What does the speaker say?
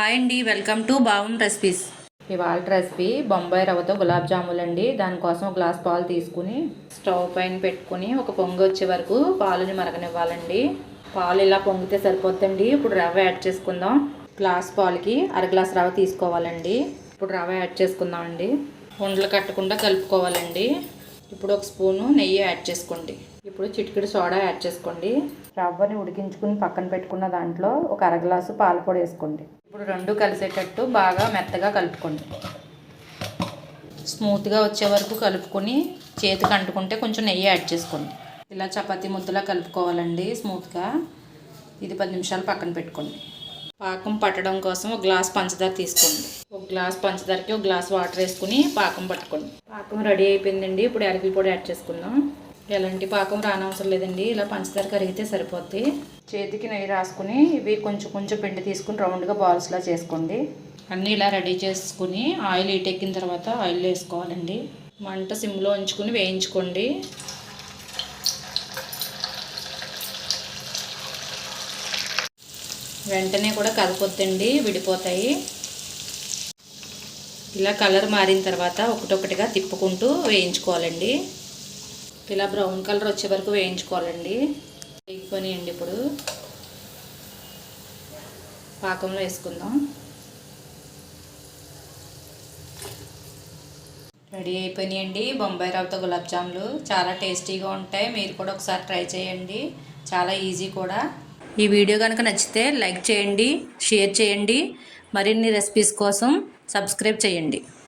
Hi అండి, welcome to బావం recipes. ఇవాళ recipe Bombay రవ్వతో గులాబ్ జాములు అండి. దానికోసం ఒక గ్లాస్ పాలు తీసుకుని స్టవ్ పైన పెట్టుకుని ఒక పొంగు వచ్చే వరకు పాలుని మరగనివ్వాలండి. పాలు ఇలా పొంగితే సరిపోతుందండి. ఇప్పుడు రవ్వ యాడ్ చేసుకుందాం. గ్లాస్ పాలకి అర గ్లాస్ రవ్వ తీసుకోవాలండి. ఇప్పుడు రవ్వ యాడ్ చేసుకుందామండి. ఉండలు కట్టకుండా కలుపుకోవాలండి. ఇప్పుడు ఒక స్పూను నెయ్యి యాడ్ చేసుకోండి. ఇప్పుడు చిటికెడు సోడా యాడ్ చేసుకోండి. రవ్వని ఉడికించుకుని పక్కన పెట్టుకున్న దాంట్లో ఒక అర గ్లాసు పాల పొడి వేసుకోండి. ఇప్పుడు రెండు కలిసేటట్టు బాగా మెత్తగా కలుపుకోండి. స్మూత్గా వచ్చే వరకు కలుపుకొని చేతికి అంటుకుంటే కొంచెం నెయ్యి యాడ్ చేసుకోండి. ఇలా చపాతీ ముద్దలా కలుపుకోవాలండి స్మూత్గా. ఇది 10 నిమిషాలు పక్కన పెట్టుకోండి. పాకం పట్టడం కోసం ఒక గ్లాస్ పంచదార తీసుకోండి. ఒక గ్లాస్ పంచదారకి ఒక గ్లాస్ వాటర్ వేసుకుని పాకం పట్టుకోండి. పాకం రెడీ అయిపోయిందండి. ఇప్పుడు యాలకుల పొడి యాడ్ చేసుకుందాం. ఎలాంటి పాకం రానవసరం లేదండి. ఇలా పంచదార కరిగితే సరిపోద్ది. చేతికి నెయ్యి రాసుకుని ఇవి కొంచెం కొంచెం పిండి తీసుకుని రౌండ్గా బాల్స్లా చేసుకోండి. అన్నీ ఇలా రెడీ చేసుకుని ఆయిల్ ఎక్కిన తర్వాత ఆయిల్ వేసుకోవాలండి. మంట సిమ్లో ఉంచుకుని వేయించుకోండి. వెంటనే కూడా కదపొద్దండి, విడిపోతాయి. ఇలా కలర్ మారిన తర్వాత ఒకటొకటిగా తిప్పుకుంటూ వేయించుకోవాలండి. ఇలా బ్రౌన్ కలర్ వచ్చే వరకు వేయించుకోవాలండి. వేగిపోయినాయండి. ఇప్పుడు పాకంలో వేసుకుందాం. రెడీ అయిపోయినాయండి బొంబాయి రవ్వతో గులాబ్ జాములు. చాలా టేస్టీగా ఉంటాయి. మీరు కూడా ఒకసారి ట్రై చేయండి. చాలా ఈజీ కూడా. ఈ వీడియో కనుక నచ్చితే లైక్ చేయండి, షేర్ చేయండి. మరిన్ని రెసిపీస్ కోసం సబ్స్క్రైబ్ చేయండి.